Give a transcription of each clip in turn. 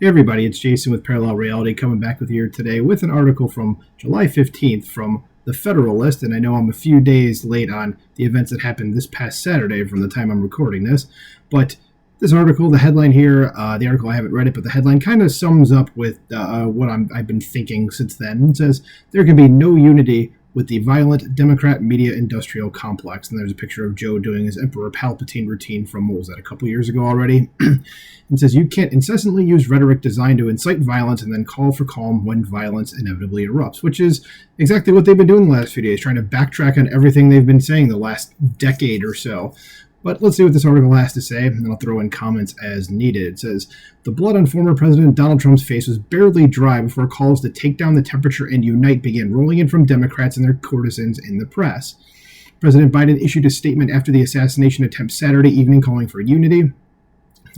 Hey everybody, it's Jason with Parallel Reality coming back with you today with an article from July 15th from the Federalist, and I know I'm a few days late on the events that happened this past Saturday from the time I'm recording this, but this article, the headline here, the article I haven't read it, but the headline kind of sums up with what I've been thinking since then. It says, there can be no unity with the violent Democrat media industrial complex. And there's a picture of Joe doing his Emperor Palpatine routine from, what was that, a couple years ago already? It says, you can't incessantly use rhetoric designed to incite violence and then call for calm when violence inevitably erupts, which is exactly what they've been doing the last few days, trying to backtrack on everything they've been saying the last decade or so. But let's see what this article has to say, and then I'll throw in comments as needed. It says, the blood on former President Donald Trump's face was barely dry before calls to take down the temperature and unite began rolling in from Democrats and their courtesans in the press. President Biden issued a statement after the assassination attempt Saturday evening calling for unity,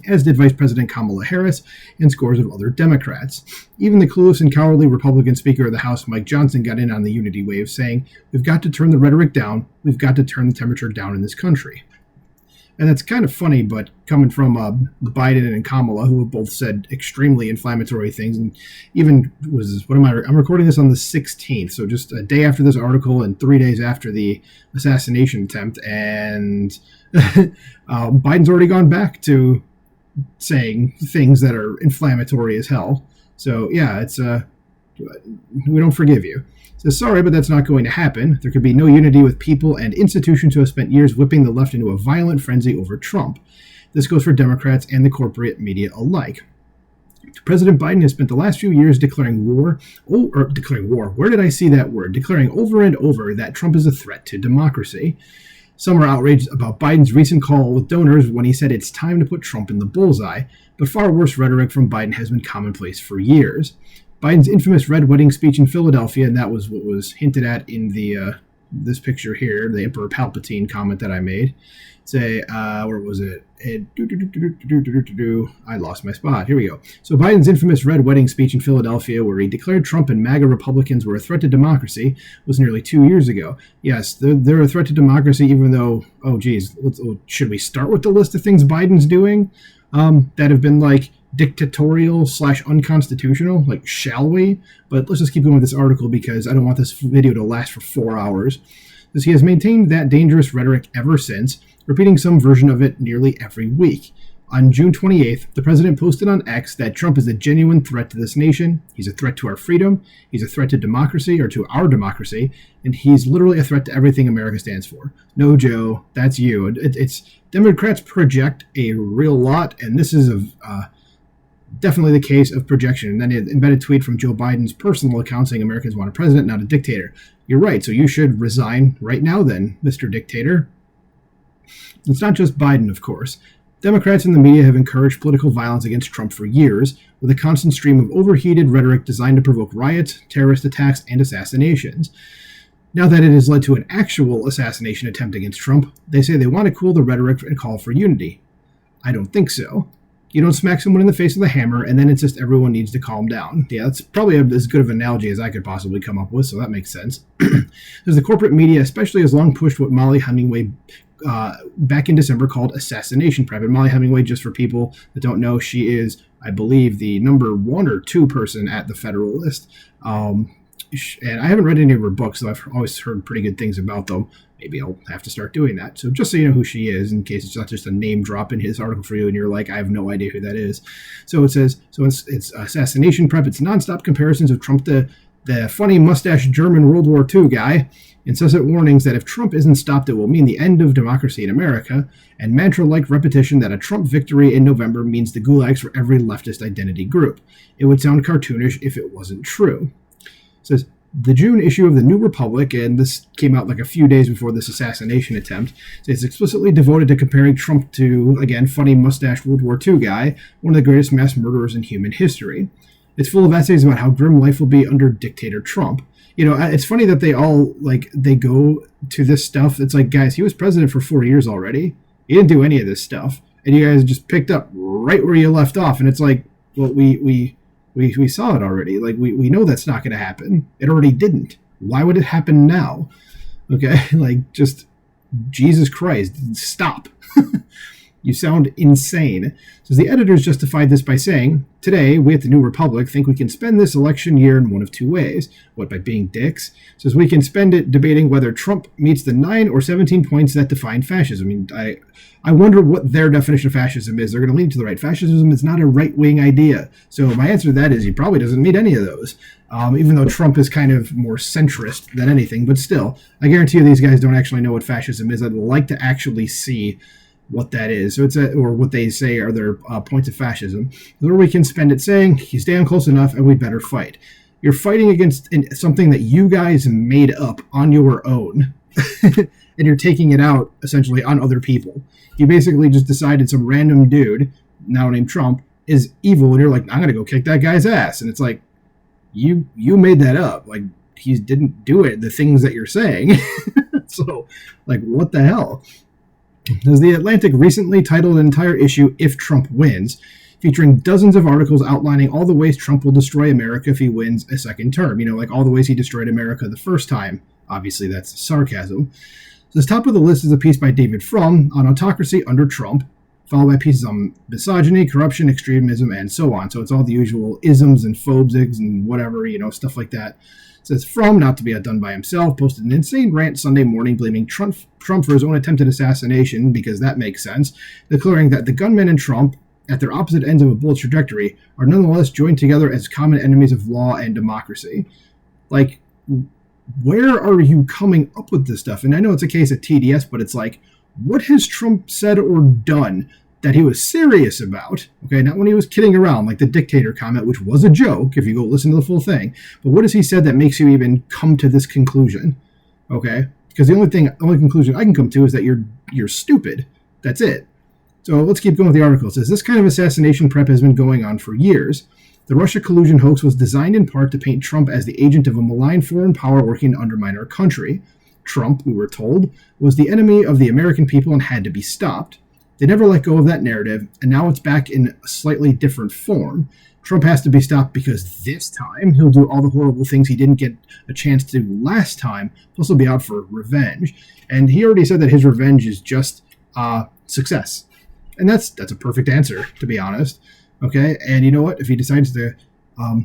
as did Vice President Kamala Harris and scores of other Democrats. Even the clueless and cowardly Republican Speaker of the House, Mike Johnson, got in on the unity wave, saying, we've got to turn the rhetoric down, we've got to turn the temperature down in this country. And that's kind of funny, but coming from Biden and Kamala, who have both said extremely inflammatory things, and even I'm recording this on the 16th, so just a day after this article and 3 days after the assassination attempt, and Biden's already gone back to saying things that are inflammatory as hell. So yeah, it's we don't forgive you. Says, sorry, but that's not going to happen. There could be no unity with people and institutions who have spent years whipping the left into a violent frenzy over Trump. This goes for Democrats and the corporate media alike. President Biden has spent the last few years declaring war. Where did I see that word? Declaring over and over that Trump is a threat to democracy. Some are outraged about Biden's recent call with donors when he said it's time to put Trump in the bullseye, but far worse rhetoric from Biden has been commonplace for years. Biden's infamous red wedding speech in Philadelphia, and that was what was hinted at in the this picture here, the Emperor Palpatine comment that I made. Say, where was it? I lost my spot. Here we go. So Biden's infamous red wedding speech in Philadelphia, where he declared Trump and MAGA Republicans were a threat to democracy, was nearly 2 years ago. Yes, they're a threat to democracy, even though, should we start with the list of things Biden's doing that have been like dictatorial / unconstitutional, like, shall we? But let's just keep going with this article because I don't want this video to last for 4 hours. As he has maintained that dangerous rhetoric ever since, repeating some version of it nearly every week. On June 28th, the president posted on X that Trump is a genuine threat to this nation, he's a threat to our freedom, he's a threat to democracy, or to our democracy, and he's literally a threat to everything America stands for. No, Joe, that's you. It's Democrats project a real lot, and this is definitely the case of projection. And then an embedded tweet from Joe Biden's personal account saying Americans want a president, not a dictator. You're right, so you should resign right now then, Mr. Dictator. It's not just Biden, of course. Democrats and the media have encouraged political violence against Trump for years, with a constant stream of overheated rhetoric designed to provoke riots, terrorist attacks, and assassinations. Now that it has led to an actual assassination attempt against Trump, they say they want to cool the rhetoric and call for unity. I don't think so. You don't smack someone in the face with a hammer and then insist everyone needs to calm down. Yeah, that's probably as good of an analogy as I could possibly come up with, so that makes sense. As the corporate media especially has long pushed what Mollie Hemingway back in December called assassination prep. And Mollie Hemingway, just for people that don't know, she is, I believe, the number 1 or 2 person at the Federalist. And I haven't read any of her books, so I've always heard pretty good things about them. Maybe I'll have to start doing that. So just so you know who she is, in case it's not just a name drop in his article for you and you're like, I have no idea who that is. So it says, it's assassination prep. It's nonstop comparisons of Trump, the funny mustache German World War II guy, incessant warnings that if Trump isn't stopped, it will mean the end of democracy in America, and mantra-like repetition that a Trump victory in November means the gulags for every leftist identity group. It would sound cartoonish if it wasn't true. It says, the June issue of the New Republic, and this came out like a few days before this assassination attempt, is explicitly devoted to comparing Trump to, again, funny mustache World War II guy, one of the greatest mass murderers in human history. It's full of essays about how grim life will be under dictator Trump. You know, it's funny that they all, they go to this stuff. It's like, guys, he was president for 4 years already. He didn't do any of this stuff. And you guys just picked up right where you left off. And it's like, well, we saw it already. Like, we know that's not going to happen. It already didn't. Why would it happen now? Okay, like, just Jesus Christ, stop. You sound insane. Says the editors justified this by saying, today, we at the New Republic think we can spend this election year in one of two ways. What, by being dicks? Says we can spend it debating whether Trump meets the 9 or 17 points that define fascism. I mean, I wonder what their definition of fascism is. They're going to lead to the right. Fascism is not a right-wing idea. So my answer to that is he probably doesn't meet any of those. Even though Trump is kind of more centrist than anything. But still, I guarantee you these guys don't actually know what fascism is. I'd like to actually see what that is. So or what they say are their points of fascism. Or we can spend it saying he's damn close enough and we better fight. You're fighting against something that you guys made up on your own. And you're taking it out essentially on other people. You basically just decided some random dude, now named Trump, is evil, and you're like, I'm gonna go kick that guy's ass. And it's like, you made that up. Like, he didn't do it, the things that you're saying. So, like, what the hell? As The Atlantic recently titled an entire issue, If Trump Wins, featuring dozens of articles outlining all the ways Trump will destroy America if he wins a second term. You know, like all the ways he destroyed America the first time. Obviously, that's sarcasm. So the top of the list is a piece by David Frum on autocracy under Trump, followed by pieces on misogyny, corruption, extremism, and so on. So it's all the usual isms and phobes and whatever, you know, stuff like that. It says Frum, not to be outdone by himself, posted an insane rant Sunday morning blaming Trump for his own attempted assassination, because that makes sense, declaring that the gunman and Trump, at their opposite ends of a bullet trajectory, are nonetheless joined together as common enemies of law and democracy. Like, where are you coming up with this stuff? And I know it's a case of TDS, but it's like, what has Trump said or done that he was serious about? Okay, not when he was kidding around, like the dictator comment, which was a joke, if you go listen to the full thing. But what has he said that makes you even come to this conclusion? Okay, because the only conclusion I can come to is that you're stupid. That's it. So let's keep going with the article. It says, this kind of assassination prep has been going on for years. The Russia collusion hoax was designed in part to paint Trump as the agent of a malign foreign power working to undermine our country. Trump, we were told, was the enemy of the American people and had to be stopped. They never let go of that narrative, and now it's back in a slightly different form. Trump has to be stopped because this time he'll do all the horrible things he didn't get a chance to do last time, plus he'll be out for revenge. And he already said that his revenge is just success. And that's a perfect answer, to be honest. Okay, and you know what? If he decides to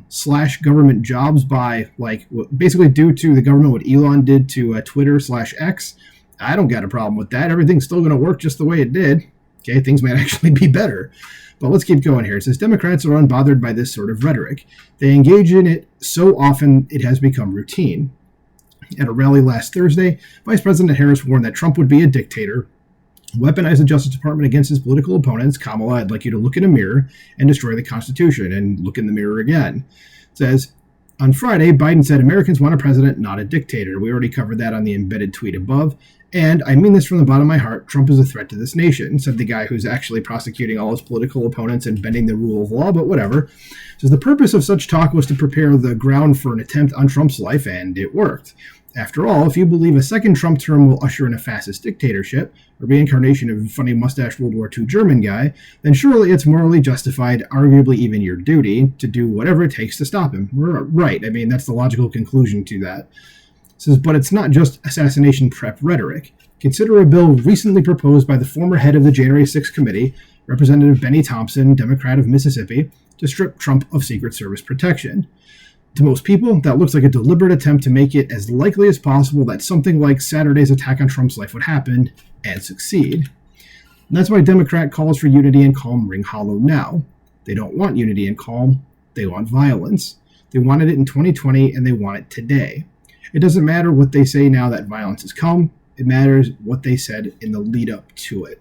slash government jobs by, like, basically do to the government what Elon did to Twitter/X, I don't got a problem with that. Everything's still going to work just the way it did. Okay, things might actually be better. But let's keep going here. It says Democrats are unbothered by this sort of rhetoric. They engage in it so often it has become routine. At a rally last Thursday, Vice President Harris warned that Trump would be a dictator, weaponize the Justice Department against his political opponents. Kamala, I'd like you to look in a mirror and destroy the Constitution, and look in the mirror again. It says, on Friday, Biden said Americans want a president, not a dictator. We already covered that on the embedded tweet above. And I mean this from the bottom of my heart, Trump is a threat to this nation, said the guy who's actually prosecuting all his political opponents and bending the rule of law, but whatever. It says the purpose of such talk was to prepare the ground for an attempt on Trump's life, and it worked. After all, if you believe a second Trump term will usher in a fascist dictatorship, a reincarnation of a funny mustache World War II German guy, then surely it's morally justified, arguably even your duty, to do whatever it takes to stop him. Right, I mean, that's the logical conclusion to that. It says, but it's not just assassination prep rhetoric. Consider a bill recently proposed by the former head of the January 6th committee, Representative Benny Thompson, Democrat of Mississippi, to strip Trump of Secret Service protection. To most people, that looks like a deliberate attempt to make it as likely as possible that something like Saturday's attack on Trump's life would happen and succeed. And that's why Democrat calls for unity and calm ring hollow now. They don't want unity and calm. They want violence. They wanted it in 2020, and they want it today. It doesn't matter what they say now that violence has come. It matters what they said in the lead up to it.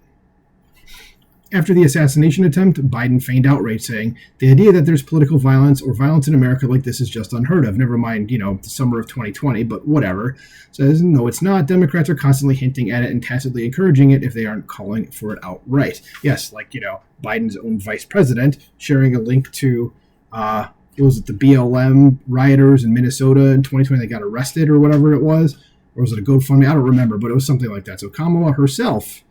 After the assassination attempt, Biden feigned outrage, saying, the idea that there's political violence or violence in America like this is just unheard of. Never mind, the summer of 2020, but whatever. Says, no, it's not. Democrats are constantly hinting at it and tacitly encouraging it if they aren't calling for it outright. Yes, like, Biden's own vice president sharing a link to, was it the BLM rioters in Minnesota in 2020 that got arrested or whatever it was? Or was it a GoFundMe? I don't remember, but it was something like that. So Kamala herself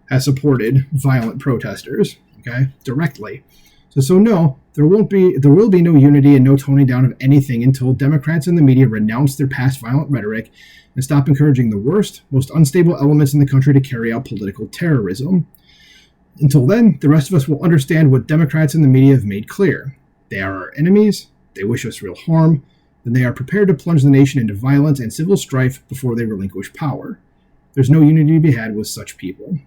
has supported violent protesters, okay, directly. So no, there will be no unity and no toning down of anything until Democrats and the media renounce their past violent rhetoric and stop encouraging the worst, most unstable elements in the country to carry out political terrorism. Until then, the rest of us will understand what Democrats and the media have made clear. They are our enemies, they wish us real harm, and they are prepared to plunge the nation into violence and civil strife before they relinquish power. There's no unity to be had with such people.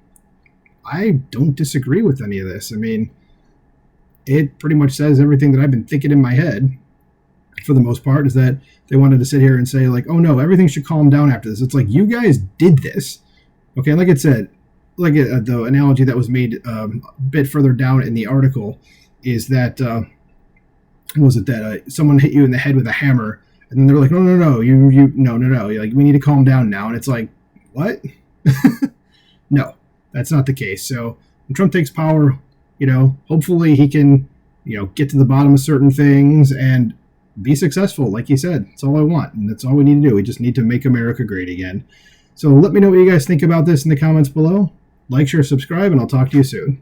I don't disagree with any of this. I mean, it pretty much says everything that I've been thinking in my head, for the most part, is that they wanted to sit here and say, like, oh no, everything should calm down after this. It's like, you guys did this. Okay, like it said, like the analogy that was made a bit further down in the article is that, was it that someone hit you in the head with a hammer, and then they're like, no, no, you're like, we need to calm down now. And it's like, what? No, that's not the case. So when Trump takes power, hopefully he can, get to the bottom of certain things and be successful. Like he said, that's all I want. And that's all we need to do. We just need to make America great again. So let me know what you guys think about this in the comments below. Like, share, subscribe, and I'll talk to you soon.